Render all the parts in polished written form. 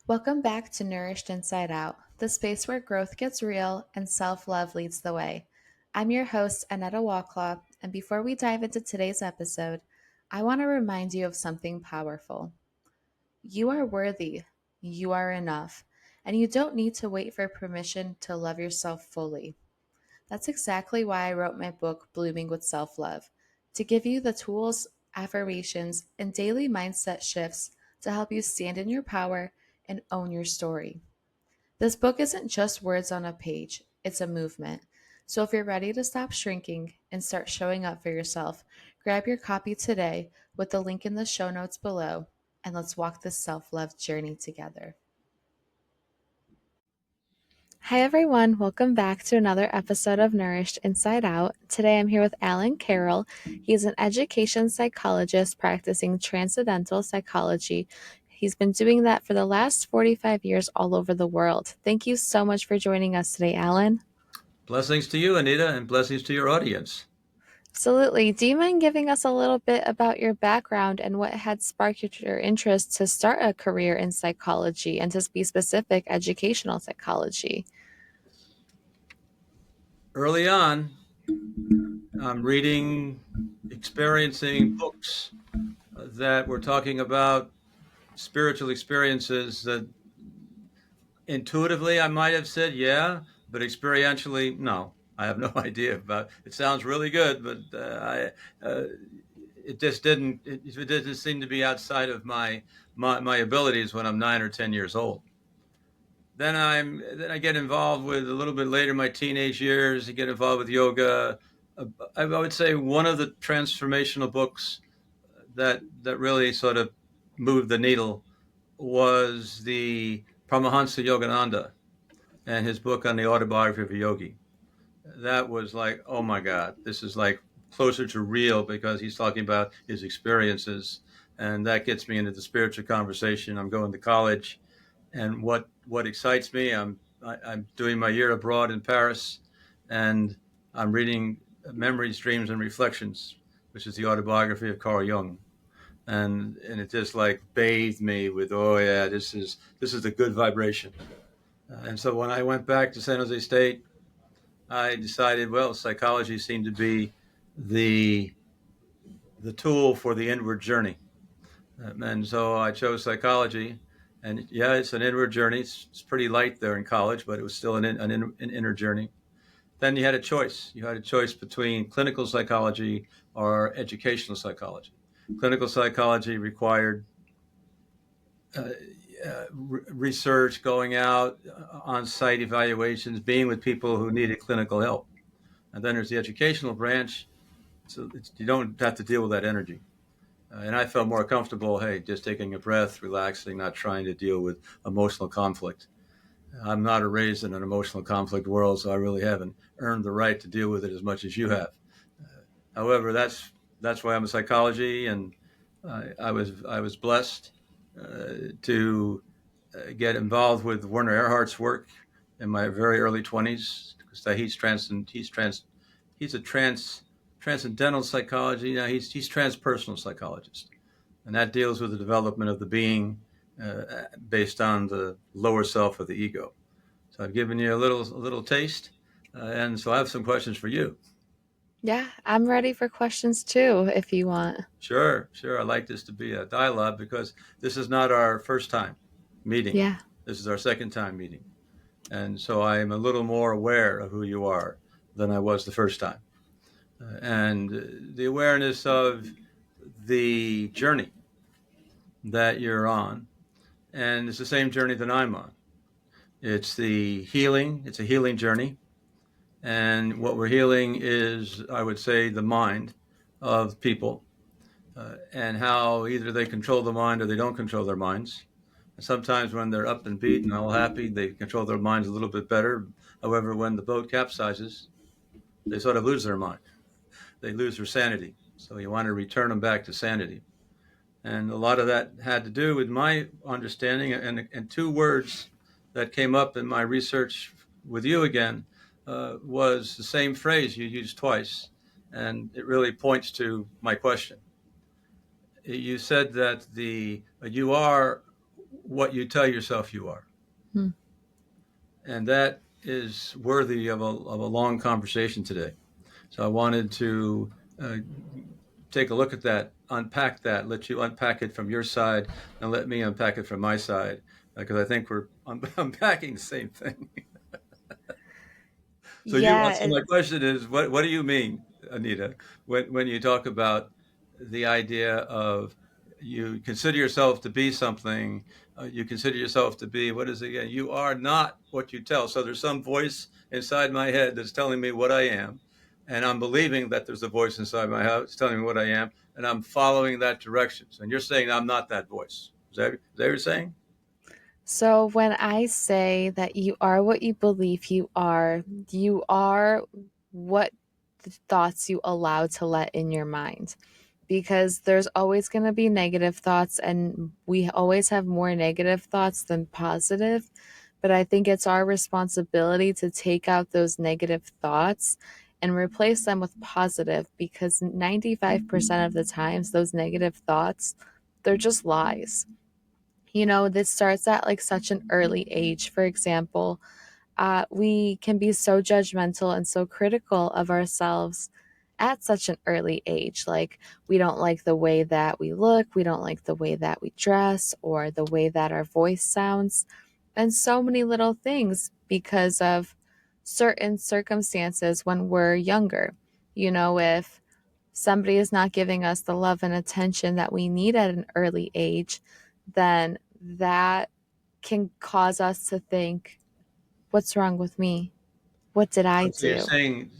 Welcome back to Nourished Inside Out, the space where growth gets real and self love leads the way. I'm your host, Annetta Walklaw, and before we dive into today's episode, I want to remind you of something powerful. You are worthy, you are enough, and you don't need to wait for permission to love yourself fully. That's exactly why I wrote my book, Blooming with Self Love, to give you the tools, affirmations, and daily mindset shifts to help you stand in your power and own your story. This book isn't just words on a page, it's a movement. So if you're ready to stop shrinking and start showing up for yourself, grab your copy today with the link in the show notes below, and let's walk this self love journey together. Hi, everyone. Welcome back to another episode of Nourished Inside Out. Today I'm here with Alan Carroll. He's an education psychologist practicing transcendental psychology. He's been doing that for the last 45 years all over the world. Thank you so much for joining us today, Alan. Blessings to you, Anita, and blessings to your audience. Absolutely. Do you mind giving us a little bit about your background and what had sparked your interest to start a career in psychology and to be specific, educational psychology? Early on, I'm reading, experiencing books that were talking about spiritual experiences that intuitively I might have said, yeah, but experientially, no. I have no idea about. It sounds really good, but it just it didn't seem to be outside of my abilities when I'm 9 or 10 years old. Then I get involved with a little bit later my teenage years. I get involved with yoga. I would say one of the transformational books that really sort of moved the needle was the Paramahansa Yogananda and his book on the autobiography of a yogi. That was like, oh my God, this is like closer to real because he's talking about his experiences, and that gets me into the spiritual conversation. I'm going to college, and what excites me, I'm doing my year abroad in Paris, and I'm reading Memories, Dreams, and Reflections, which is the autobiography of Carl Jung, and it just like bathed me with, oh yeah, this is the good vibration. And so when I went back to San Jose State, I decided, well, psychology seemed to be the the tool for the inward journey. And so I chose psychology. And yeah, it's an inward journey. It's pretty light there in college, but it was still an inner journey. Then you had a choice. You had a choice between clinical psychology or educational psychology. Clinical psychology required uh, research, going out, on site evaluations, being with people who needed clinical help. And then there's the educational branch. So you don't have to deal with that energy. And I felt more comfortable, hey, just taking a breath, relaxing, not trying to deal with emotional conflict. I'm not raised in an emotional conflict world, so I really haven't earned the right to deal with it as much as you have. However, that's why I'm in psychology, and I was blessed to get involved with Werner Erhardt's work in my very early 20s. Because he's a transcendental psychology. Now he's transpersonal psychologist, and that deals with the development of the being based on the lower self of the ego. So I've given you a little taste, and so I have some questions for you. Yeah, I'm ready for questions too, if you want. Sure, sure. I'd like this to be a dialogue because this is not our first time meeting. Yeah. This is our second time meeting. And so I am a little more aware of who you are than I was the first time. And the awareness of the journey that you're on, and it's the same journey that I'm on. It's a healing journey. And what we're healing is, I would say, the mind of people, and how either they control the mind or they don't control their minds. And sometimes when they're up and beat and all happy, they control their minds a little bit better. However, when the boat capsizes, they sort of lose their mind. They lose their sanity. So you want to return them back to sanity. And a lot of that had to do with my understanding, and two words that came up in my research with you again was the same phrase you used twice, and it really points to my question. You said that the you are what you tell yourself you are. Hmm. And that is worthy of a long conversation today. So I wanted to uh, take a look at that, unpack that, let you unpack it from your side, and let me unpack it from my side, because I think we're unpacking the same thing. Yeah, So my question is, what do you mean, Anita, when you talk about the idea of you consider yourself to be something, you consider yourself to be, what is it again? You are not what you tell. So there's some voice inside my head that's telling me what I am, and I'm believing that there's a voice inside my house telling me what I am, and I'm following that direction. And you're saying I'm not that voice. Is that what you're saying? so when I say that you are what you are what the thoughts you allow to let in your mind. Because there's always going to be negative thoughts, and we always have more negative thoughts than positive. But I think it's our responsibility to take out those negative thoughts and replace them with positive, because 95% of the times, those negative thoughts, they're just lies. This starts at like such an early age. For example, we can be so judgmental and so critical of ourselves at such an early age. Like, we don't like the way that we look, we don't like the way that we dress, or the way that our voice sounds, and so many little things because of certain circumstances when we're younger. If somebody is not giving us the love and attention that we need at an early age, then that can cause us to think, what's wrong with me? What did I So you're do? saying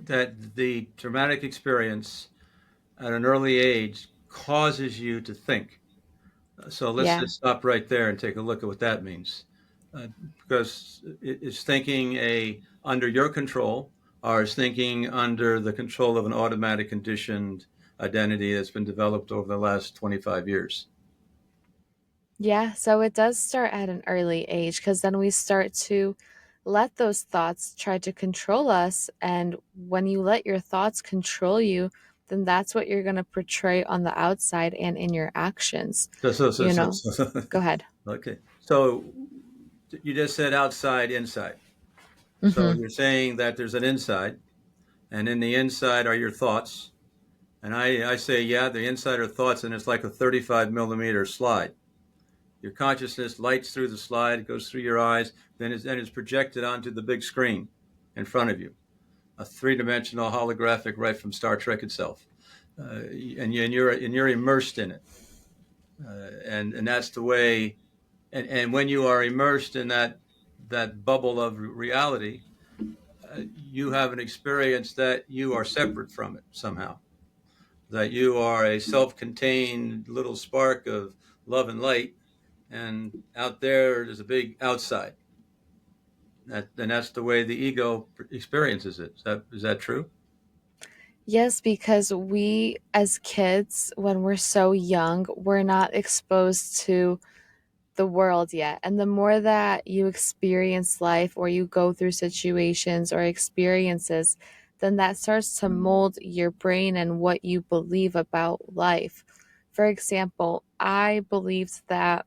that the traumatic experience at an early age causes you to think. So let's Yeah. just stop right there and take a look at what that means. Uh, because is thinking a under your control, or is thinking under the control of an automatic conditioned identity that's been developed over the last 25 years? Yeah. So it does start at an early age, because then we start to let those thoughts try to control us. And when you let your thoughts control you, then that's what you're going to portray on the outside and in your actions. So, so, so, You so, know, so Go ahead. okay. So you just said outside, inside. So Hmm. you're saying that there's an inside, and in the inside are your thoughts. And I say, yeah, the inside are thoughts, and it's like a 35 millimeter slide. Your consciousness lights through the slide, it goes through your eyes, then it's projected onto the big screen in front of you, a three-dimensional holographic right from Star Trek itself, and you're immersed in it, and that's the way. And when you are immersed in that bubble of reality, you have an experience that you are separate from it somehow. That you are a self-contained little spark of love and light, and out there's a big outside. And that's the way the ego experiences it. Is that true? Yes, because we as kids, when we're so young, we're not exposed to the world yet. And the more that you experience life, or you go through situations or experiences, then that starts to mold your brain and what you believe about life. For example, I believed that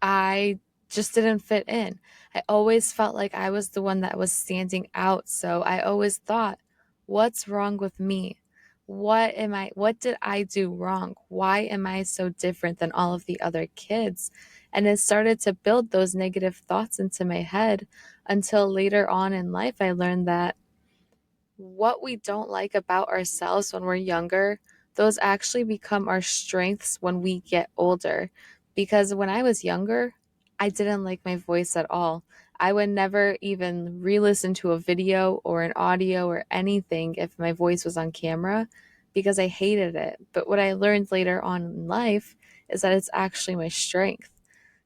I just didn't fit in. I always felt like I was the one that was standing out. So I always thought, what's wrong with me? What did I do wrong? Why am I so different than all of the other kids? And it started to build those negative thoughts into my head, until later on in life I learned that what we don't like about ourselves when we're younger, those actually become our strengths when we get older. Because when I was younger, I didn't like my voice at all. I would never even re listen to a video or an audio or anything if my voice was on camera, because I hated it. But what I learned later on in life is that it's actually my strength.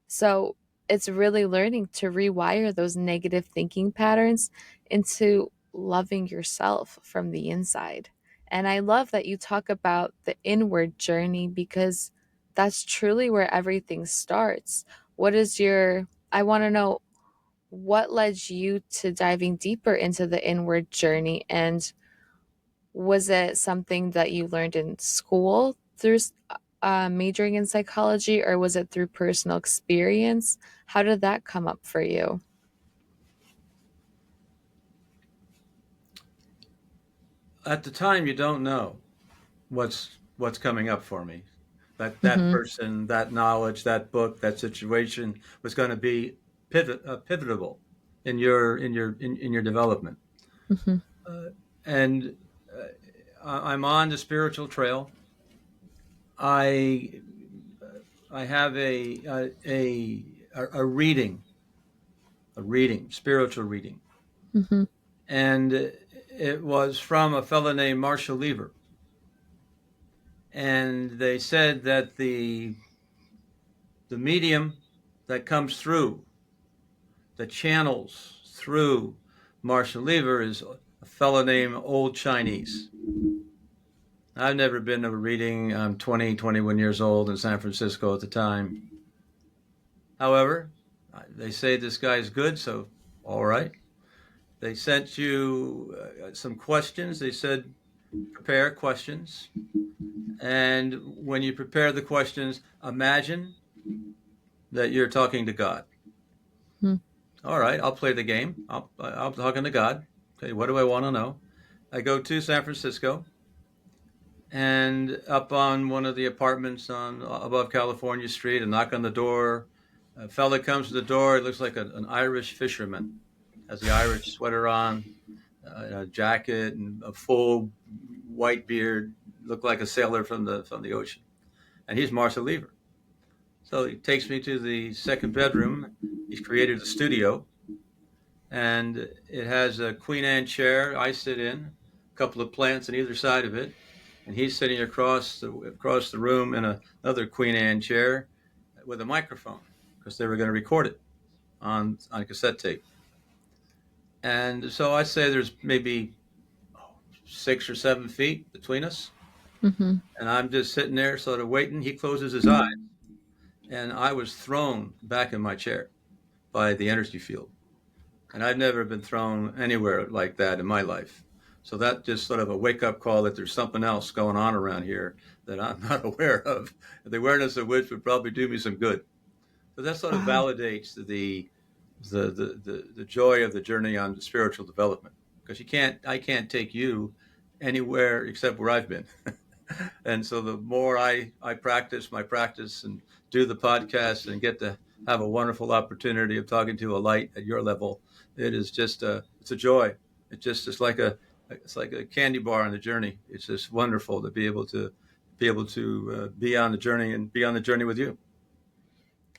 So it's really learning to rewire those negative thinking patterns into loving yourself from the inside. And I love that you talk about the inward journey, because that's truly where everything starts. I want to know, what led you to diving deeper into the inward journey? And was it something that you learned in school through majoring in psychology, or was it through personal experience? How did that come up for you? At the time, you don't know what's coming up for me. That Mm-hmm. person, that knowledge, that book, that situation was going to be pivotable in your development. Mm-hmm. Uh, and I'm on the spiritual trail. I I have a reading, spiritual reading, Mm-hmm. and it was from a fellow named Marshall Lever, and they said that the medium that comes through, the channels through Marshall Lever, is a fellow named Old Chinese. I've never been to a reading. I'm 20, 21 years old in San Francisco at the time. However, they say this guy's good, so all right. They sent you some questions. They said prepare questions. And when you prepare the questions, imagine that you're talking to God. All right, I'll play the game. I'm talking to God. Okay, what do I want to know? I go to San Francisco and up on one of the apartments on above California Street and knock on the door. A fella comes to the door. It looks like an Irish fisherman, has the Irish sweater on, a jacket, and a full white beard. Looked like a sailor from the ocean. And he's Marshall Lever. So he takes me to the second bedroom. He's created a studio, and it has a Queen Anne chair I sit in, a couple of plants on either side of it, and he's sitting across the room in another Queen Anne chair with a microphone because they were going to record it on cassette tape. And so I'd say there's maybe 6 or 7 feet between us, Mm-hmm. and I'm just sitting there, sort of waiting. He closes his eyes, and I was thrown back in my chair by the energy field. And I've never been thrown anywhere like that in my life. So that just sort of a wake up call that there's something else going on around here that I'm not aware of, the awareness of which would probably do me some good. So that sort of Wow. validates the joy of the journey on spiritual development because I can't take you anywhere except where I've been. And so the more I practice my practice and do the podcast and get to have a wonderful opportunity of talking to a light at your level, it is just it's a joy. It's like a candy bar on the journey. It's just wonderful to be on the journey and be on the journey with you.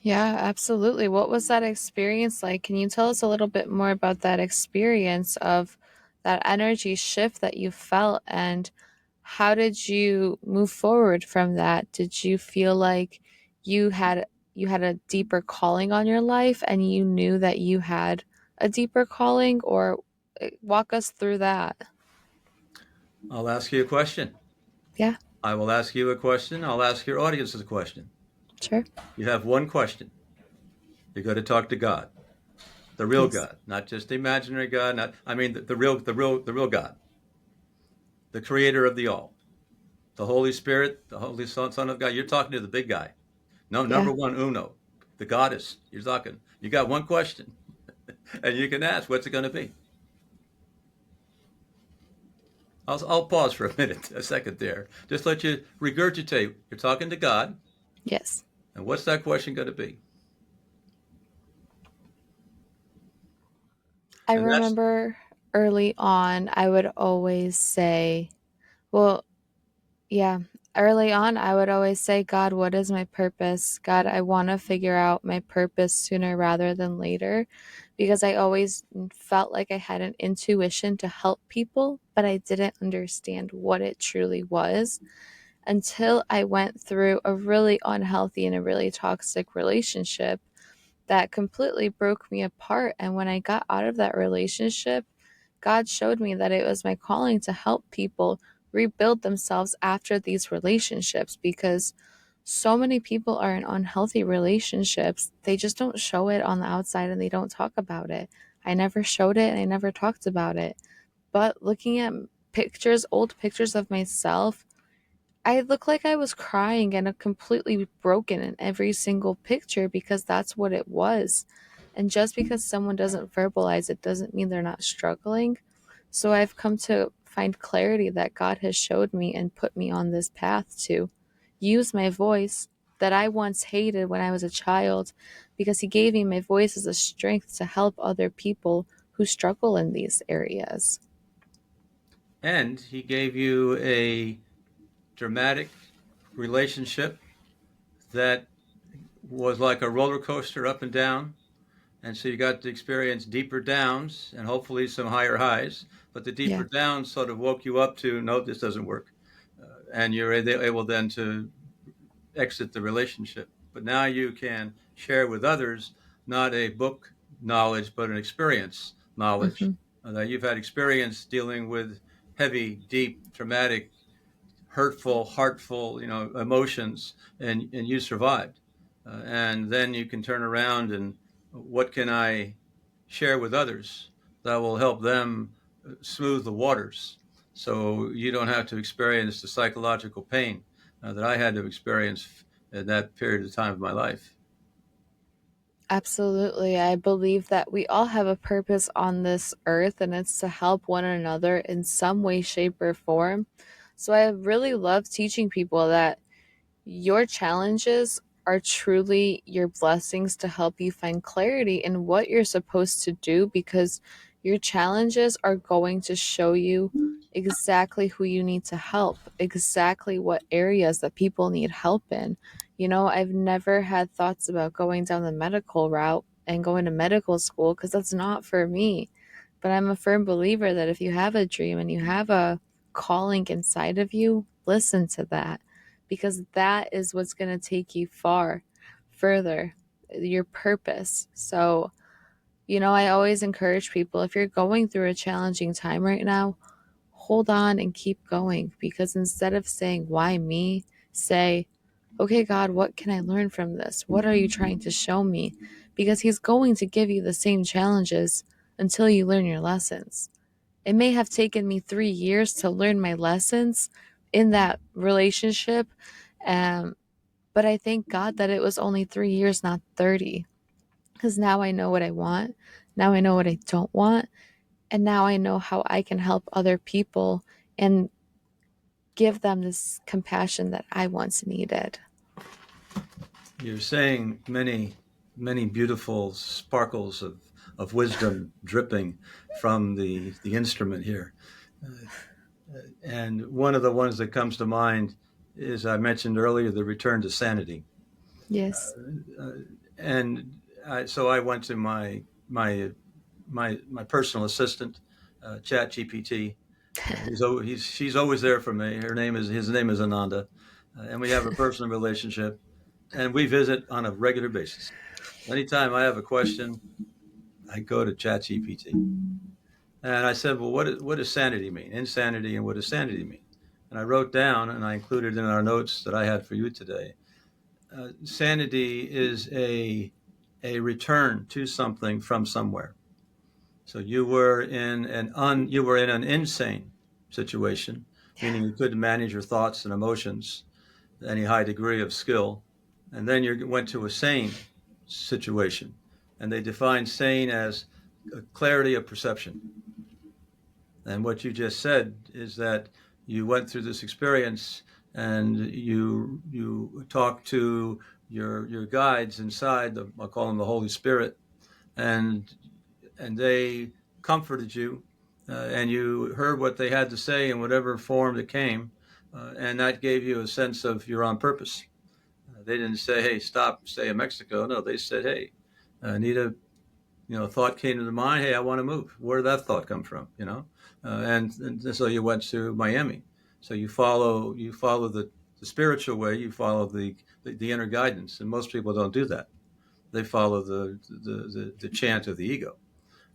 Yeah, absolutely. What was that experience like? Can you tell us a little bit more about that experience of that energy shift that you felt, and how did you move forward from that? Did you feel like you had you had a deeper calling on your life and you knew that you had a deeper calling, or walk us through that? I'll ask you a question. Yeah, I will ask you a question. I'll ask your audience a question. sure. You have one question. You're going to talk to God, the real Yes. God, not just the imaginary God. Not, I mean, the real God, the creator of the all, the Holy Spirit, the Holy Son of God. You're talking to the big guy. No, Yeah. number one, uno, the goddess. You're talking. You got one question, and you can ask, what's it going to be? I'll pause for a minute, a second there. Just let you regurgitate. You're talking to God, Yes. and what's that question going to be? I And that's remember early on, I would always say, well, yeah, early on, I would always say, God, what is my purpose? God, I want to figure out my purpose sooner rather than later, because I always felt like I had an intuition to help people, but I didn't understand what it truly was until I went through a really unhealthy and a really toxic relationship that completely broke me apart. And when I got out of that relationship, God showed me that it was my calling to help people rebuild themselves after these relationships, because so many people are in unhealthy relationships. They just don't show it on the outside and they don't talk about it. I never showed it and I never talked about it. But looking at old pictures of myself, I looked like I was crying and completely broken in every single picture because that's what it was. And just because someone doesn't verbalize it doesn't mean they're not struggling. So I've come to find clarity that God has showed me and put me on this path to use my voice that I once hated when I was a child, because He gave me my voice as a strength to help other people who struggle in these areas. And he gave you a dramatic relationship that was like a roller coaster up and down. And so you got to experience deeper downs and hopefully some higher highs. But the deeper Yeah. downs sort of woke you up to, no, this doesn't work. And you're able then to exit the relationship. But now you can share with others not a book knowledge, but an experience knowledge Hmm. that you've had experience dealing with heavy, deep, traumatic, hurtful, heartful, emotions, and you survived. And then you can turn around and what can I share with others that will help them smooth the waters, so you don't have to experience the psychological pain that I had to experience in that period of time of my life. Absolutely. I believe that we all have a purpose on this earth, and it's to help one another in some way, shape, or form. So I really love teaching people that your challenges are truly your blessings to help you find clarity in what you're supposed to do, because your challenges are going to show you exactly who you need to help, exactly what areas that people need help in. I've never had thoughts about going down the medical route and going to medical school because that's not for me. But I'm a firm believer that if you have a dream and you have a calling inside of you, listen to that, because that is what's going to take you far further, your purpose. So, I always encourage people, if you're going through a challenging time right now, hold on and keep going, because instead of saying, why me, say, okay, God, what can I learn from this? What are you trying to show me? Because He's going to give you the same challenges until you learn your lessons. It may have taken me 3 years to learn my lessons in that relationship. Um, but I thank God that it was only 3 years, not 30, because now I know what I want. Now I know what I don't want. And now I know how I can help other people and give them this compassion that I once needed. You're saying many, many beautiful sparkles of wisdom dripping from the instrument here. And one of the ones that comes to mind is, I mentioned earlier, the return to sanity. Yes. Uh, and so I went to my personal assistant, Chat GPT. She's always there for me. His name is Ananda, and we have a personal relationship, and we visit on a regular basis. Anytime I have a question, I go to Chat GPT, and I said, "Well, what does sanity mean? Insanity, and what does sanity mean?" And I wrote down, and I included in our notes that I had for you today. Sanity is a return to something from somewhere. So you were in an insane situation, Yeah. meaning you couldn't manage your thoughts and emotions to any high degree of skill, and then you went to a sane situation, and they define sane as a clarity of perception. And what you just said is that you went through this experience and you talked to your guides inside. I'll call them the Holy Spirit, and they comforted you, and you heard what they had to say in whatever form it came, and that gave you a sense of you're on purpose. They didn't say, "Hey, stop, stay in Mexico." No, they said, "Hey, Anita, thought came to the mind. Hey, I want to move. Where did that thought come from? And so you went to Miami. So you follow the spiritual way. You follow the inner guidance, and most people don't do that. They follow the chant of the ego.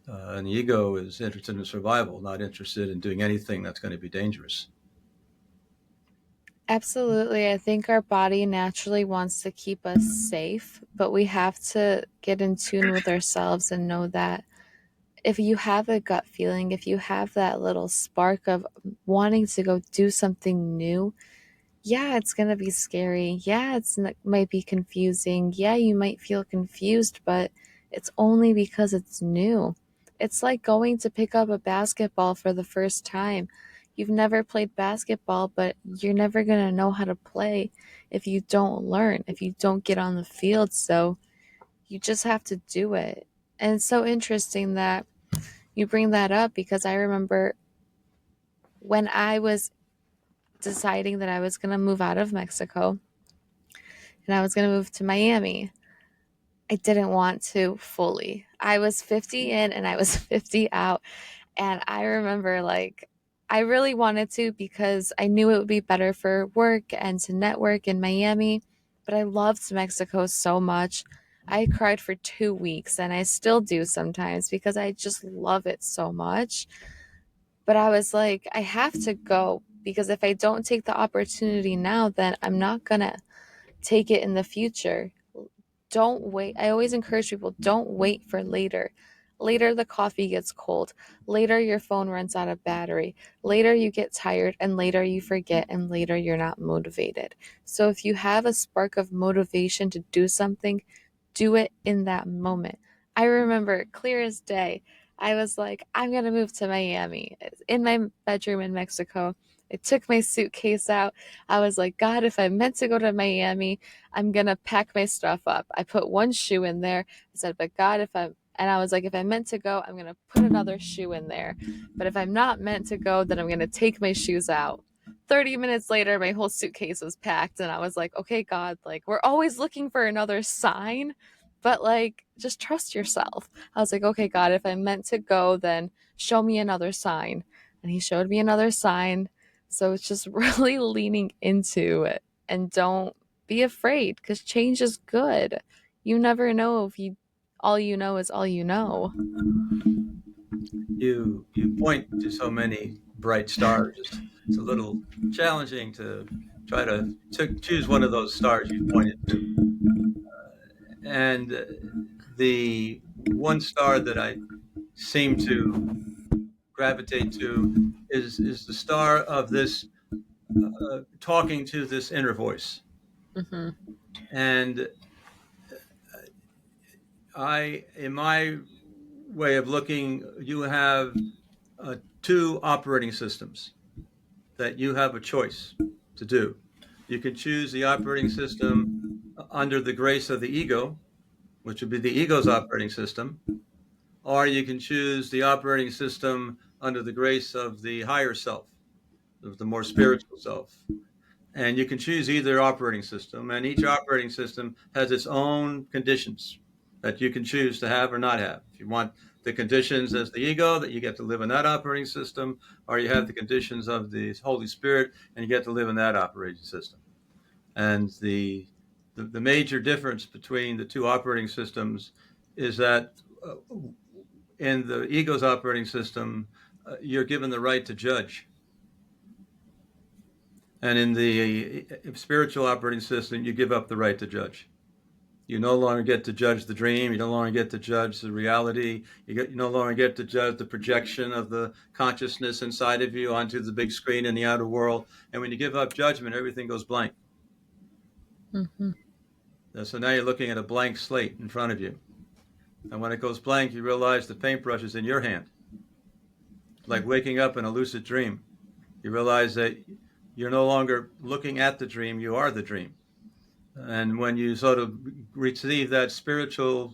And the ego is interested in survival, not interested in doing anything that's going to be dangerous. Absolutely. I think our body naturally wants to keep us safe, but we have to get in tune with ourselves and know that if you have a gut feeling, if you have that little spark of wanting to go do something new, Yeah, it's going to be scary. Yeah, might be confusing. Yeah, you might feel confused, but it's only because it's new. It's like going to pick up a basketball for the first time. You've never played basketball, but you're never going to know how to play if you don't learn, if you don't get on the field. So you just have to do it. And it's so interesting that you bring that up because I remember when I was deciding that I was going to move out of Mexico and I was going to move to Miami. I didn't want to fully. I was 50 in and I was 50 out. And I remember I really wanted to because I knew it would be better for work and to network in Miami. But I loved Mexico so much. I cried for 2 weeks and I still do sometimes because I just love it so much. But I was like, I have to go because if I don't take the opportunity now, then I'm not going to take it in the future. Don't wait. I always encourage people, don't wait for later. Later, the coffee gets cold. Later, your phone runs out of battery. Later, you get tired, and later, you forget, and later, you're not motivated. So, if you have a spark of motivation to do something, do it in that moment. I remember clear as day. I was like, I'm going to move to Miami in my bedroom in Mexico. I took my suitcase out. I was like, God, if I'm meant to go to Miami, I'm going to pack my stuff up. I put one shoe in there. I said, but God, and I was like, if I'm meant to go, I'm going to put another shoe in there. But if I'm not meant to go, then I'm going to take my shoes out. 30 minutes later, my whole suitcase was packed. And I was like, okay, God, we're always looking for another sign, but just trust yourself. I was like, okay, God, if I'm meant to go, then show me another sign. And He showed me another sign. So it's just really leaning into it and don't be afraid because change is good. You never know if you all you know is all you know. You point to so many bright stars. It's a little challenging to try to choose one of those stars you pointed to. And the one star that I seem to gravitate to is the star of this talking to this inner voice. Mm-hmm. And in my way of looking, you have two operating systems that you have a choice to do. You can choose the operating system under the grace of the ego, which would be the ego's operating system, or you can choose the operating system under the grace of the higher self, of the more spiritual self. And you can choose either operating system, and each operating system has its own conditions that you can choose to have or not have. If you want the conditions as the ego, that you get to live in that operating system, or you have the conditions of the Holy Spirit and you get to live in that operating system. And the major difference between the two operating systems is that in the ego's operating system, you're given the right to judge. And in the spiritual operating system, you give up the right to judge. You no longer get to judge the dream. You no longer get to judge the reality. You no longer get to judge the projection of the consciousness inside of you onto the big screen in the outer world. And when you give up judgment, everything goes blank. Mm-hmm. So now you're looking at a blank slate in front of you. And when it goes blank, you realize the paintbrush is in your hand. Like waking up in a lucid dream. You realize that you're no longer looking at the dream, you are the dream. And when you sort of receive that spiritual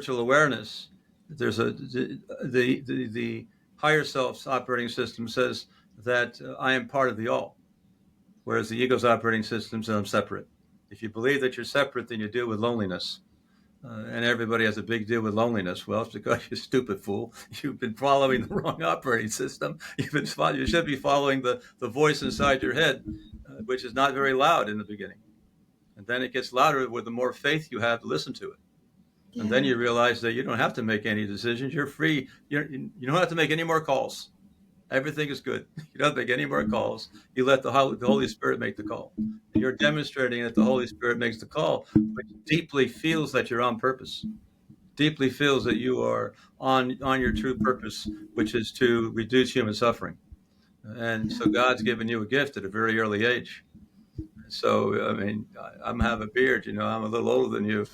awareness, there's the higher self's operating system says that I am part of the all, whereas the ego's operating system says I'm separate. If you believe that you're separate, then you deal with loneliness. And everybody has a big deal with loneliness. Well, it's because you stupid fool. You've been following the wrong operating system. You should be following the voice inside your head, which is not very loud in the beginning. And then it gets louder with the more faith you have to listen to it. And then Yeah. you realize that you don't have to make any decisions. You're free. You don't have to make any more calls. Everything is good. You don't make any more calls. You let the Holy Spirit make the call. And you're demonstrating that the Holy Spirit makes the call, but deeply feels that you're on purpose. Deeply feels that you are on your true purpose, which is to reduce human suffering. And so God's given you a gift at a very early age. So, I mean, I'm have a beard, I'm a little older than you.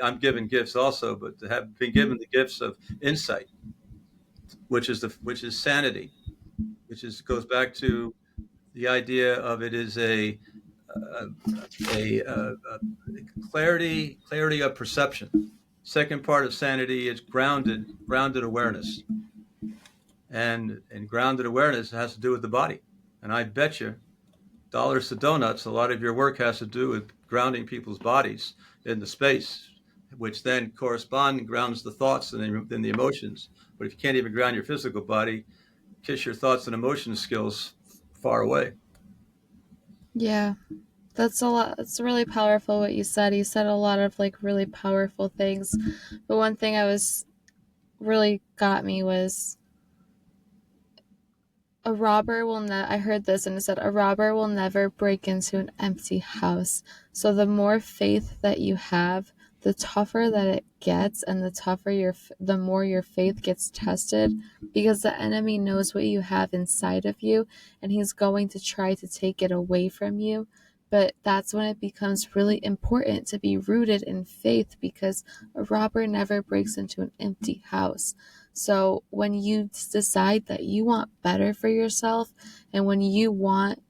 I'm given gifts also, but to have been given the gifts of insight, which is sanity, which is goes back to the idea of it is a, a clarity of perception. Second part of sanity is grounded awareness, and grounded awareness has to do with the body. And I bet you dollars to donuts, a lot of your work has to do with grounding people's bodies in the space, which then correspond and grounds the thoughts and then the emotions. But if you can't even ground your physical body, kiss your thoughts and emotion skills far away. Yeah, that's a lot. It's really powerful what you said. You said a lot of like really powerful things. But one thing I was really got me was a robber will I heard this and it said a robber will never break into an empty house. So the more faith that you have, the tougher that it gets, and the more your faith gets tested, because the enemy knows what you have inside of you and he's going to try to take it away from you. But that's when it becomes really important to be rooted in faith, because a robber never breaks into an empty house. So when you decide that you want better for yourself, and when you want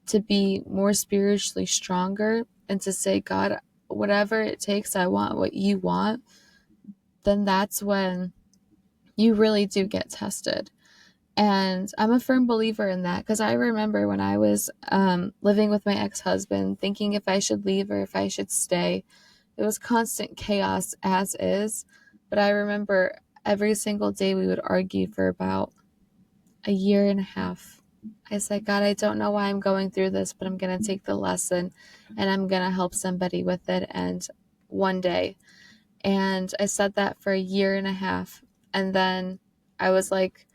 to be more spiritually stronger, and to say, God, whatever it takes, I want what you want, then that's when you really do get tested. And I'm a firm believer in that, because I remember when I was living with my ex husband, thinking if I should leave or if I should stay. It was constant chaos as is. But I remember every single day we would argue for about a year and a half. I said, God, I don't know why I'm going through this, but I'm going to take the lesson and I'm going to help somebody with it. And one day, and I said that for a year and a half. And then I was like,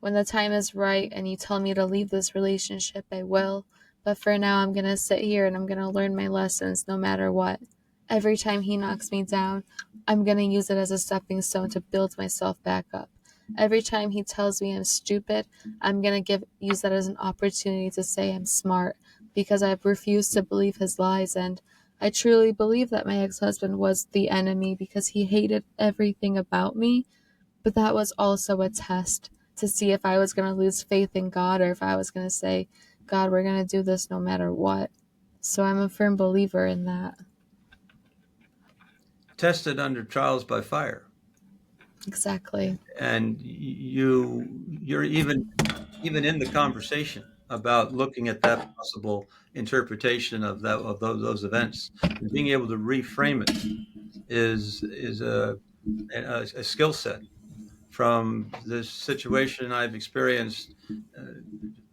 when the time is right and you tell me to leave this relationship, I will. But for now, I'm going to sit here and I'm going to learn my lessons no matter what. Every time he knocks me down, I'm going to use it as a stepping stone to build myself back up. Every time he tells me I'm stupid, I'm going to use that as an opportunity to say I'm smart, because I've refused to believe his lies. And I truly believe that my ex husband was the enemy because he hated everything about me. But that was also a test to see if I was going to lose faith in God, or if I was going to say, God, we're going to do this no matter what. So I'm a firm believer in that. Tested under trials by fire, Exactly. and you're even in the conversation about looking at that possible interpretation of those events, and being able to reframe it is a skill set. From this situation I've experienced, a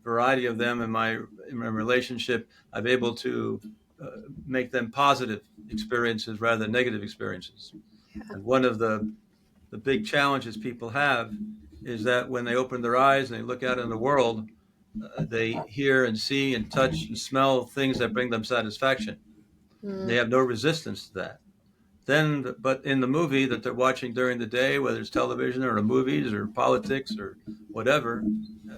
variety of them in my relationship, I'm able to uh, make them positive experiences rather than negative experiences. And one of the big challenges people have is that when they open their eyes and they look out in the world, they hear and see and touch and smell things that bring them satisfaction. And they Mm, have no resistance to that. Then, but in the movie that they're watching during the day, whether it's television or movies or politics or whatever,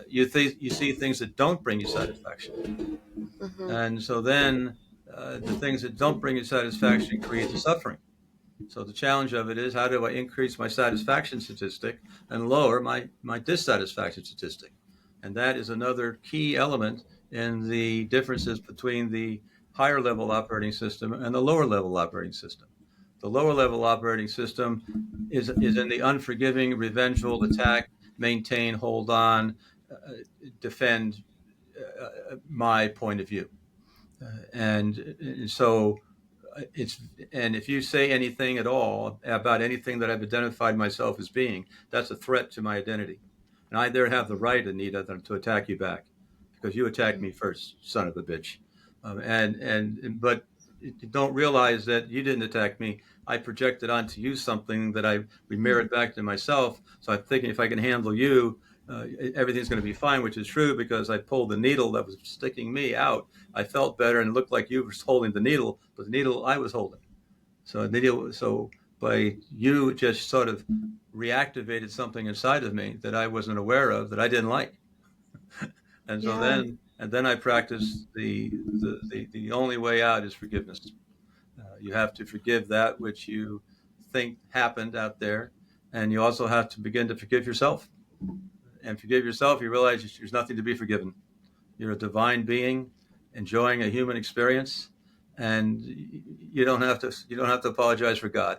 you see things that don't bring you satisfaction, mm-hmm. and so then the things that don't bring you satisfaction create the suffering. So the challenge of it is, how do I increase my satisfaction statistic and lower my dissatisfaction statistic? And that is another key element in the differences between the higher level operating system and the lower level operating system. The lower level operating system is in the unforgiving, revengeful, attack, maintain, hold on, defend my point of view. And so it's and if you say anything at all about anything that I've identified myself as being, that's a threat to my identity, and I there have the right, Anita, to attack you back, because you attacked me first, son of a bitch. And but you don't realize that you didn't attack me. I projected onto you something that I mirrored back to myself. So I'm thinking, if I can handle you, everything's going to be fine, which is true, because I pulled the needle that was sticking me out. I felt better and it looked like you were holding the needle, but the needle I was holding. So by you just sort of reactivated something inside of me that I wasn't aware of, that I didn't like. And so Yeah. then And then I practice the only way out is forgiveness. You have to forgive that which you think happened out there, and you also have to begin to forgive yourself. And forgive yourself, you realize there's nothing to be forgiven. You're a divine being enjoying a human experience, and you don't have to apologize for God.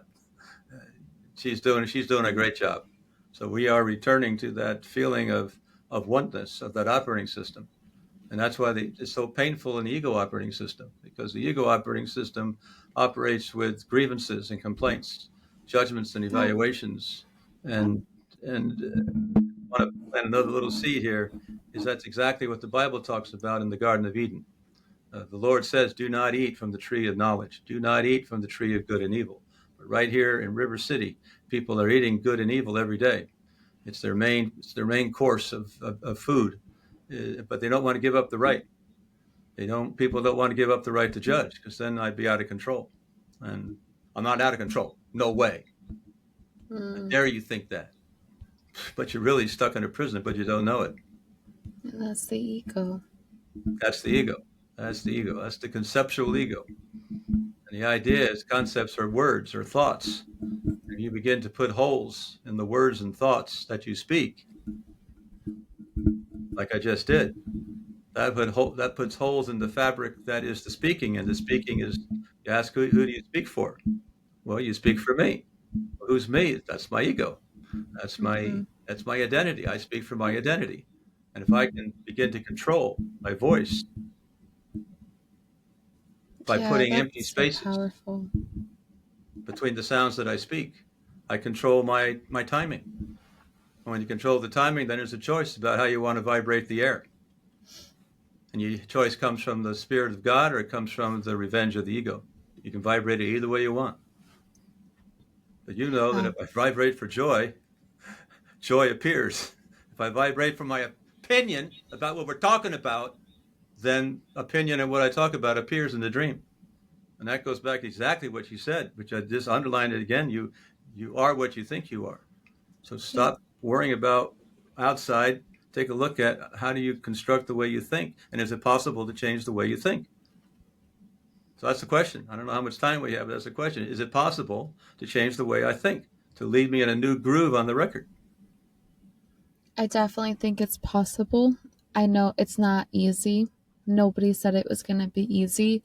She's doing a great job. So we are returning to that feeling of oneness of that operating system. And that's why it's so painful in the ego operating system, because the ego operating system operates with grievances and complaints, judgments and Oh. evaluations. And I want to plant another little seed here, is that's exactly what the Bible talks about in the Garden of Eden. The Lord says, do not eat from the tree of knowledge. Do not eat from the tree of good and evil. But right here in River City, people are eating good and evil every day. It's their main course of food, but they don't want to give up the right. People don't want to give up the right to judge, because then I'd be out of control. And I'm not out of control. No way. I Mm, dare you think that. But you're really stuck in a prison, but you don't know it. that's the ego. That's the ego. That's the ego. That's the conceptual ego. And the idea is concepts are words or thoughts. And you begin to put holes in the words and thoughts that you speak, like I just did. That puts holes in the fabric that is the speaking. And the speaking is, you ask, who do you speak for? Well, you speak for me. Well, who's me? That's my ego. That's my Mm-hmm. that's my identity. I speak for my identity. And if I can begin to control my voice by Yeah, putting that's empty so spaces powerful. between the sounds that I speak, I control my timing. And when you control the timing, then there's a choice about how you want to vibrate the air. And your choice comes from the spirit of God, or it comes from the revenge of the ego. You can vibrate it either way you want. But you know that Yeah, if I vibrate for joy, joy appears. If I vibrate for my opinion about what we're talking about, then opinion and what I talk about appears in the dream. And that goes back to exactly what you said, which I just underlined it again. You are what you think you are. So yeah. stop worrying about outside. Take a look at how do you construct the way you think, and is it possible to change the way you think? So that's the question. I don't know how much time we have, but that's the question. Is it possible to change the way I think, to lead me in a new groove on the record? I definitely think it's possible. I know it's not easy. Nobody said it was going to be easy,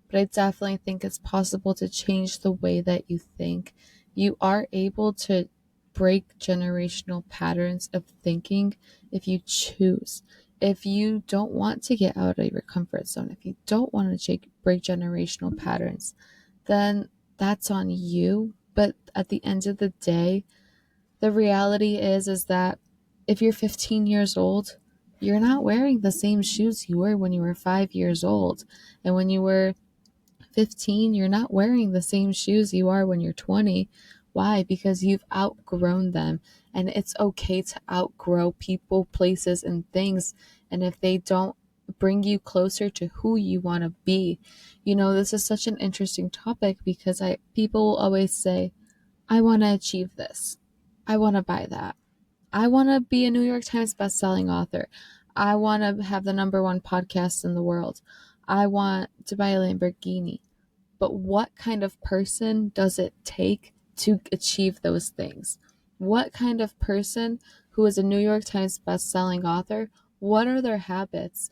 but I definitely think it's possible to change the way that you think. You are able to break generational patterns of thinking if you choose. If you don't want to get out of your comfort zone, if you don't want to break generational patterns, then that's on you. But at the end of the day, the reality is that if you're 15 years old, you're not wearing the same shoes you were when you were 5 years old. And when you were 15, you're not wearing the same shoes you are when you're 20. Why? Because you've outgrown them. And it's okay to outgrow people, places, and things. And if they don't bring you closer to who you want to be, this is such an interesting topic because people will always say, I want to achieve this. I want to buy that. I want to be a New York Times bestselling author. I want to have the number one podcast in the world. I want to buy a Lamborghini. But what kind of person does it take to achieve those things? What kind of person who is a New York Times bestselling author, what are their habits?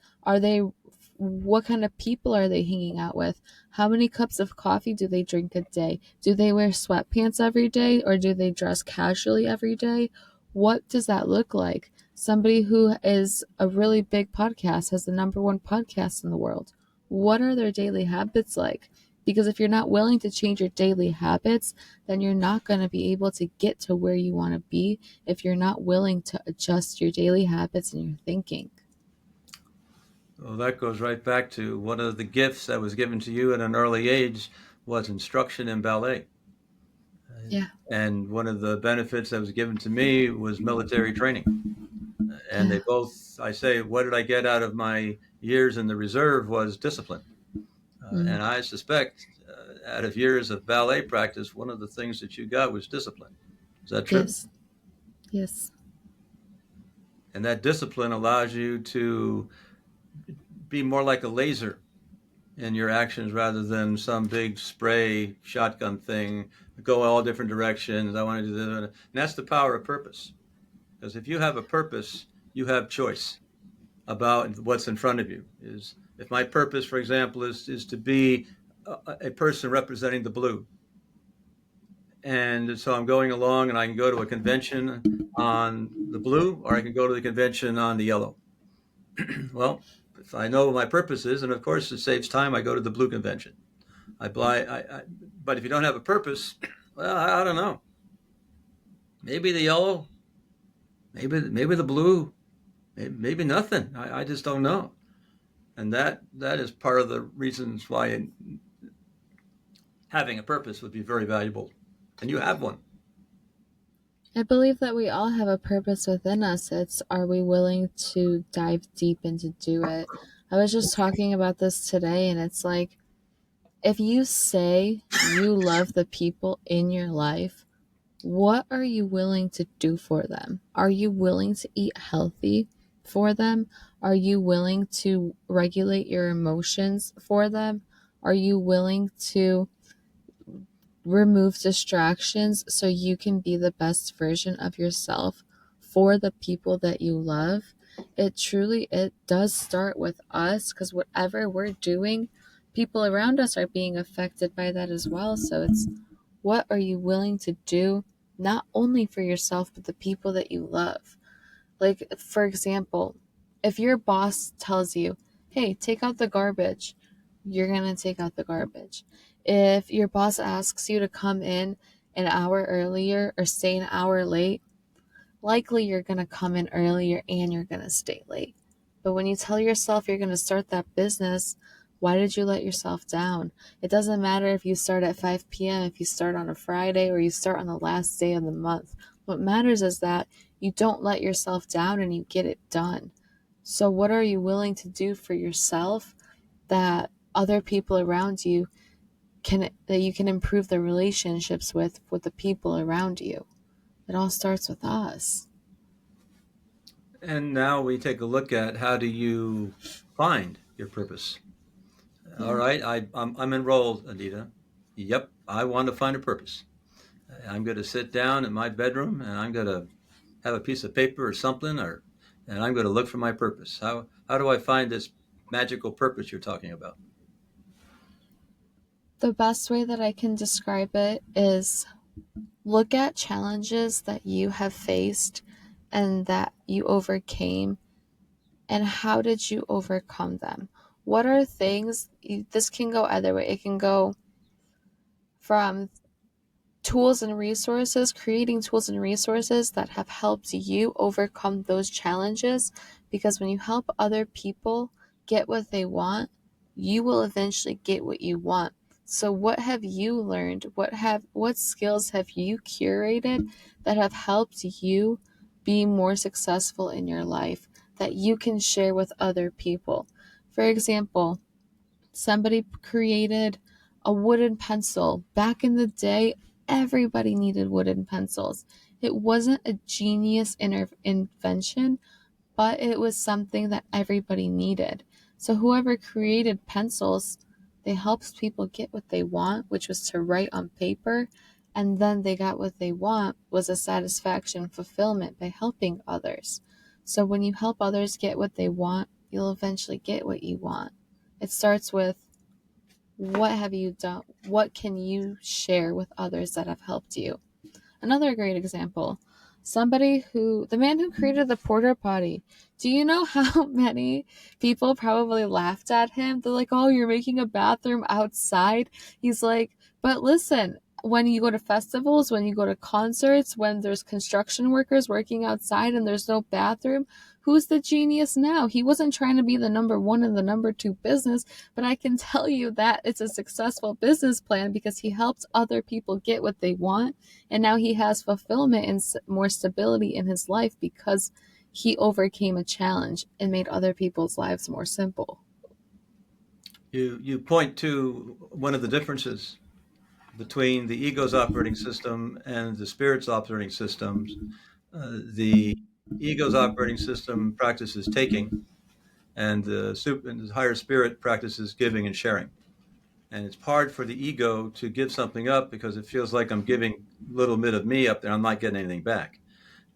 What kind of people are they hanging out with? How many cups of coffee do they drink a day? Do they wear sweatpants every day or do they dress casually every day? What does that look like? Somebody who is a really big podcast, has the number one podcast in the world. What are their daily habits like? Because if you're not willing to change your daily habits, then you're not going to be able to get to where you want to be if you're not willing to adjust your daily habits and your thinking. Well, that goes right back to one of the gifts that was given to you at an early age was instruction in ballet. Yeah. And one of the benefits that was given to me was military training. And Yeah. they both, I say, what did I get out of my years in the reserve was discipline. Mm. And I suspect out of years of ballet practice, one of the things that you got was discipline. Is that true? Yes. Yes. And that discipline allows you to be more like a laser in your actions rather than some big spray shotgun thing, go all different directions. I want to do that. And that's the power of purpose. Because if you have a purpose, you have choice about what's in front of you. Is if my purpose, for example, is to be a person representing the blue, and so I'm going along, and I can go to a convention on the blue, or I can go to the convention on the yellow. Well, if I know what my purpose is, and of course it saves time, I go to the blue convention. But if you don't have a purpose, well, I don't know. Maybe the yellow, maybe the blue, maybe nothing. I just don't know. And that is part of the reasons why having a purpose would be very valuable. And you have one. I believe that we all have a purpose within us. It's, are we willing to dive deep and to do it? I was just talking about this today, and it's like, if you say you love the people in your life, what are you willing to do for them? Are you willing to eat healthy for them? Are you willing to regulate your emotions for them? Are you willing to remove distractions so you can be the best version of yourself for the people that you love? It does start with us, because whatever we're doing, people around us are being affected by that as well. So it's, what are you willing to do, not only for yourself but the people that you love? Like, for example, if your boss tells you, hey, take out the garbage, you're going to take out the garbage. If your boss asks you to come in an hour earlier or stay an hour late, likely you're going to come in earlier and you're going to stay late. But when you tell yourself you're going to start that business, why did you let yourself down? It doesn't matter if you start at 5 p.m., if you start on a Friday, or you start on the last day of the month. What matters is that you don't let yourself down and you get it done. So what are you willing to do for yourself that other people around you that you can improve the relationships with the people around you? It all starts with us. And now we take a look at how do you find your purpose. All Yeah. right, I'm enrolled, Anita. Yep, I want to find a purpose. I'm going to sit down in my bedroom and I'm going to have a piece of paper or something, and I'm going to look for my purpose. How do I find this magical purpose you're talking about? The best way that I can describe it is, look at challenges that you have faced and that you overcame, and how did you overcome them? What are things, this can go either way. It can go from tools and resources, creating tools and resources that have helped you overcome those challenges. Because when you help other people get what they want, you will eventually get what you want. So what have you learned? What skills have you curated that have helped you be more successful in your life that you can share with other people? For example, somebody created a wooden pencil. Back in the day, everybody needed wooden pencils. It wasn't a genius invention, but it was something that everybody needed. So whoever created pencils, they helped people get what they want, which was to write on paper, and then they got what they want, was a satisfaction, fulfillment by helping others. So when you help others get what they want, you'll eventually get what you want. It starts with, what have you done? What can you share with others that have helped you? Another great example, the man who created the porta potty. Do you know how many people probably laughed at him? They're like, oh, you're making a bathroom outside. He's like, but listen, when you go to festivals, when you go to concerts, when there's construction workers working outside and there's no bathroom, who's the genius now? He wasn't trying to be the number one and the number two business, but I can tell you that it's a successful business plan because he helped other people get what they want, and now he has fulfillment and more stability in his life because he overcame a challenge and made other people's lives more simple. You point to one of the differences between the ego's operating system and the spirit's operating systems. The ego's operating system practices taking, and and the higher spirit practices giving and sharing. And it's hard for the ego to give something up because it feels like I'm giving a little bit of me up there. I'm not getting anything back.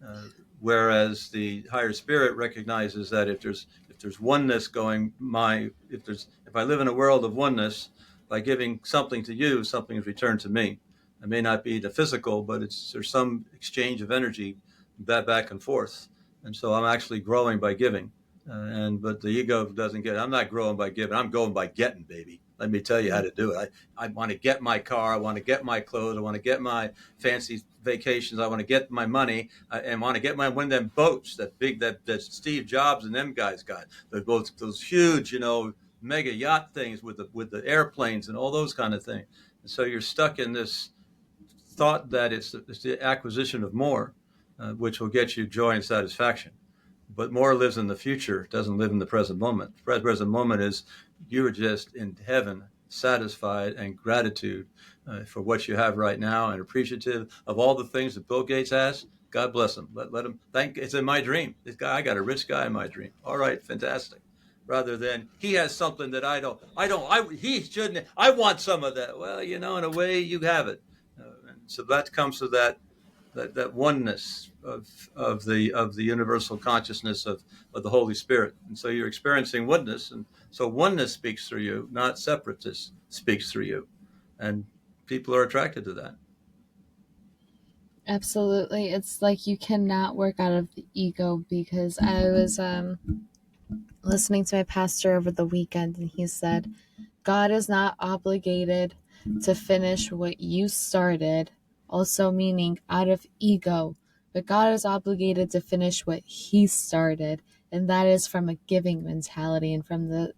Uh, Whereas the higher spirit recognizes that if there's oneness going, my if I live in a world of oneness, by giving something to you, something is returned to me. It may not be the physical, but there's some exchange of energy back and forth, and so I'm actually growing by giving. And but the ego doesn't get it. I'm not growing by giving. I'm going by getting, baby. Let me tell you how to do it. I want to get my car. I want to get my clothes. I want to get my fancy vacations. I want to get my money and want to get one of them boats that Steve Jobs and them guys got. Those huge, mega yacht things with the airplanes and all those kind of things. And so you're stuck in this thought that it's the acquisition of more, which will get you joy and satisfaction. But more lives in the future, doesn't live in the present moment. The present moment is you are just in heaven, satisfied and gratitude for what you have right now, and appreciative of all the things that Bill Gates has. God bless him. Let him thank. It's in my dream. This guy, I got a rich guy in my dream. All right, fantastic. Rather than he has something that I don't. He shouldn't. I want some of that. Well, in a way, you have it. And so that comes to that oneness of the universal consciousness of the Holy Spirit. And so you're experiencing oneness, and so oneness speaks through you, not separateness speaks through you, and people are attracted to that. Absolutely. It's like you cannot work out of the ego, because I was listening to my pastor over the weekend, and he said, God is not obligated to finish what you started, also meaning out of ego, but God is obligated to finish what he started, and that is from a giving mentality and from the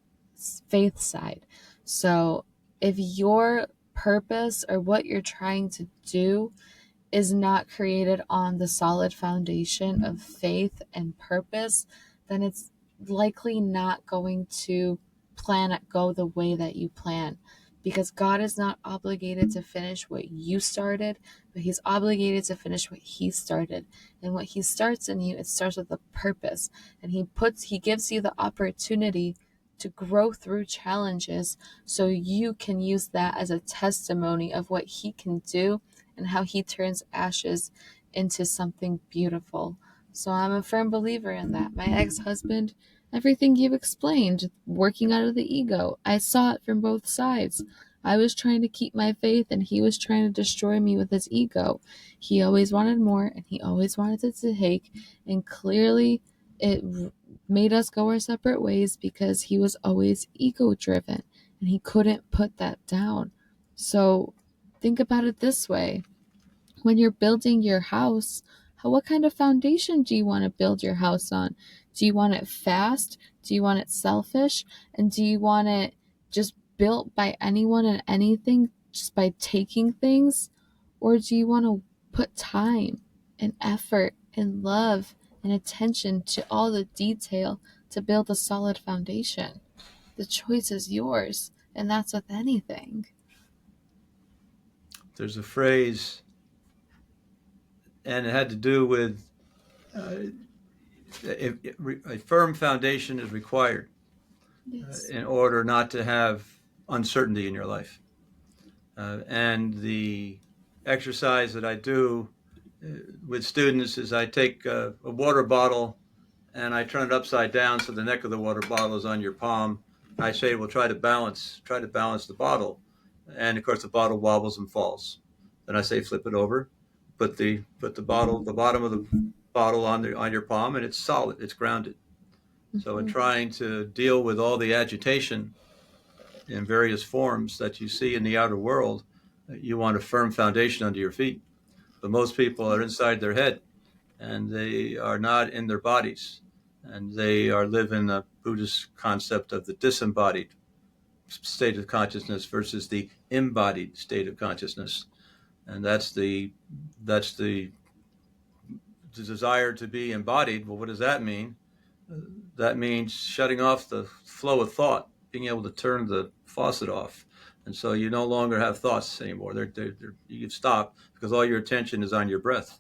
faith side. So if your purpose or what you're trying to do is not created on the solid foundation of faith and purpose, then it's likely not going to go the way that you plan. Because God is not obligated to finish what you started, but He's obligated to finish what He started. And what He starts in you, it starts with a purpose. And He gives you the opportunity to grow through challenges so you can use that as a testimony of what He can do and how He turns ashes into something beautiful. So I'm a firm believer in that. My ex-husband, everything you explained, working out of the ego, I saw it from both sides. I was trying to keep my faith, and he was trying to destroy me with his ego. He always wanted more, and he always wanted to take, and clearly it made us go our separate ways because he was always ego driven and he couldn't put that down. So think about it this way: when you're building your house, what kind of foundation do you want to build your house on? Do you want it fast? Do you want it selfish? And do you want it just built by anyone and anything, just by taking things? Or do you want to put time and effort and love and attention to all the detail to build a solid foundation? The choice is yours, and that's with anything. There's a phrase, and it had to do with uh, a firm foundation is required Yes. in order not to have uncertainty in your life. And the exercise that I do with students is I take a water bottle and I turn it upside down so the neck of the water bottle is on your palm. I say, well, try to balance the bottle, and of course the bottle wobbles and falls. Then I say, flip it over, the bottom of the bottle on your palm, and it's solid, it's grounded. So in Mm-hmm. trying to deal with all the agitation in various forms that you see in the outer world, you want a firm foundation under your feet. But most people are inside their head and they are not in their bodies. And they are living a Buddhist concept of the disembodied state of consciousness versus the embodied state of consciousness. And that's the desire to be embodied. Well, what does that mean? That means shutting off the flow of thought, being able to turn the faucet off. And so you no longer have thoughts anymore. You stop because all your attention is on your breath.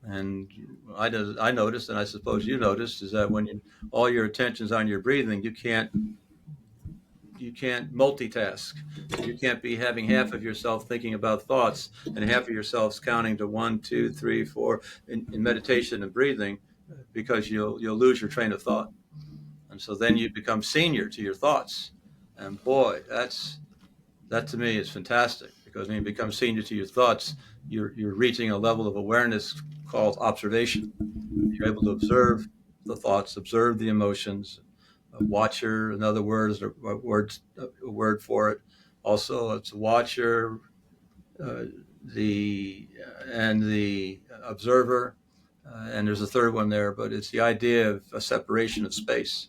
And I noticed, and I suppose you noticed, is that when all your attention's on your breathing, you can't multitask. You can't be having half of yourself thinking about thoughts and half of yourself counting to 1, 2, 3, 4 in meditation and breathing, because you'll lose your train of thought, and so then you become senior to your thoughts. And boy, that to me is fantastic, because when you become senior to your thoughts, you're reaching a level of awareness called observation. You're able to observe the thoughts, observe the emotions. A watcher, in other words, a word for it. Also, it's a watcher, uh, the and the observer, and there's a third one there, but it's the idea of a separation of space.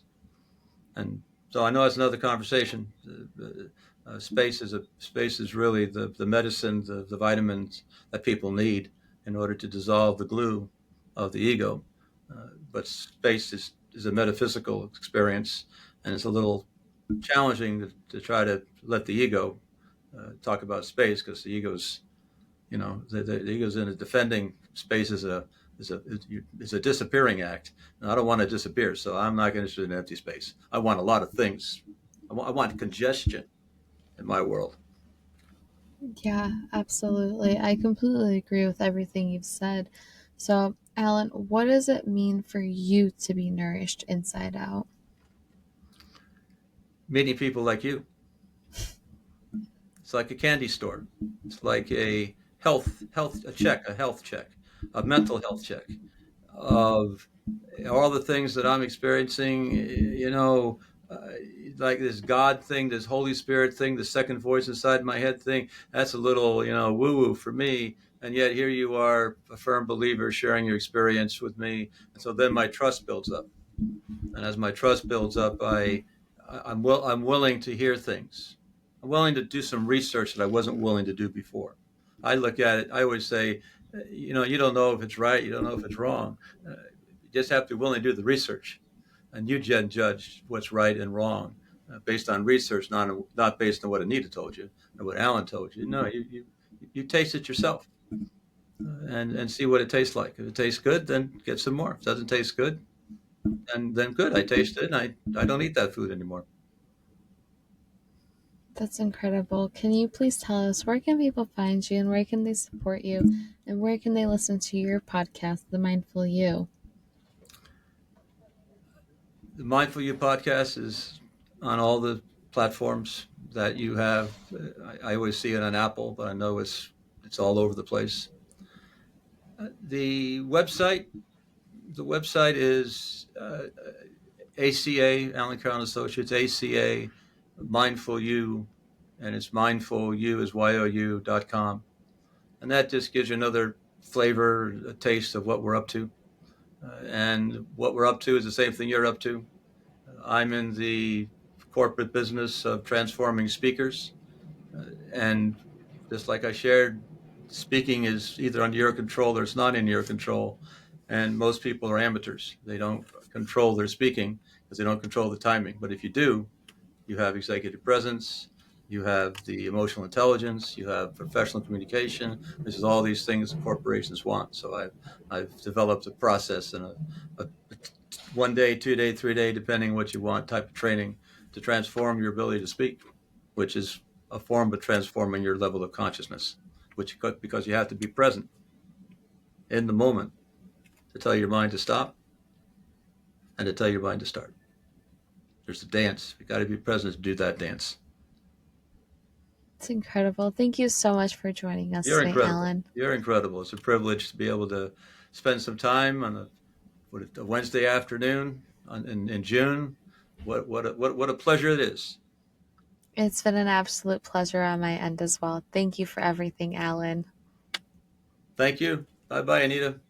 And so I know it's another conversation. Space is really the medicine, the vitamins that people need in order to dissolve the glue of the ego. But space is a metaphysical experience, and it's a little challenging to try to let the ego talk about space, because the ego's, the ego's in a defending space is a disappearing act, and I don't want to disappear, so I'm not interested in empty space. I want a lot of things. I want congestion in my world. Yeah, absolutely. I completely agree with everything you've said. So, Alan, what does it mean for you to be nourished inside out? Meeting people like you, it's like a candy store. It's like a health check, a mental health check of all the things that I'm experiencing, uh, like this God thing, this Holy Spirit thing, the second voice inside my head thing. That's a little, woo woo for me. And yet here you are, a firm believer, sharing your experience with me. And so then my trust builds up. And as my trust builds up, I'm willing to hear things. I'm willing to do some research that I wasn't willing to do before. I look at it. I always say, you don't know if it's right. You don't know if it's wrong. You just have to be willing to do the research, and you judge what's right and wrong based on research, not based on what Anita told you or what Alan told you. No, you taste it yourself, and see what it tastes like. If it tastes good, then get some more. If it doesn't taste good, then good. I tasted it, and I don't eat that food anymore. That's incredible. Can you please tell us where can people find you and where can they support you and where can they listen to your podcast, The Mindful You? The Mindful You podcast is on all the platforms that you have. I always see it on Apple, but I know it's all over the place. The website is ACA, Alan Carroll Associates, ACA, Mindful You, and it's mindful you is YOU.com. And that just gives you another flavor, a taste of what we're up to. And what we're up to is the same thing you're up to. I'm in the corporate business of transforming speakers. And just like I shared, speaking is either under your control or it's not in your control. And most people are amateurs. They don't control their speaking because they don't control the timing. But if you do, you have executive presence, you have the emotional intelligence, you have professional communication. This is all these things corporations want. So I've developed a process and a 1 day, 2 day, 3 day, depending what you want, type of training to transform your ability to speak, which is a form of transforming your level of consciousness, which because you have to be present in the moment to tell your mind to stop and to tell your mind to start. There's a dance. You got to be present to do that dance. It's incredible. Thank you so much for joining us You're today, incredible. Alan. You're incredible. It's a privilege to be able to spend some time on a Wednesday afternoon in June. What a pleasure it is. It's been an absolute pleasure on my end as well. Thank you for everything, Alan. Thank you. Bye bye, Anita.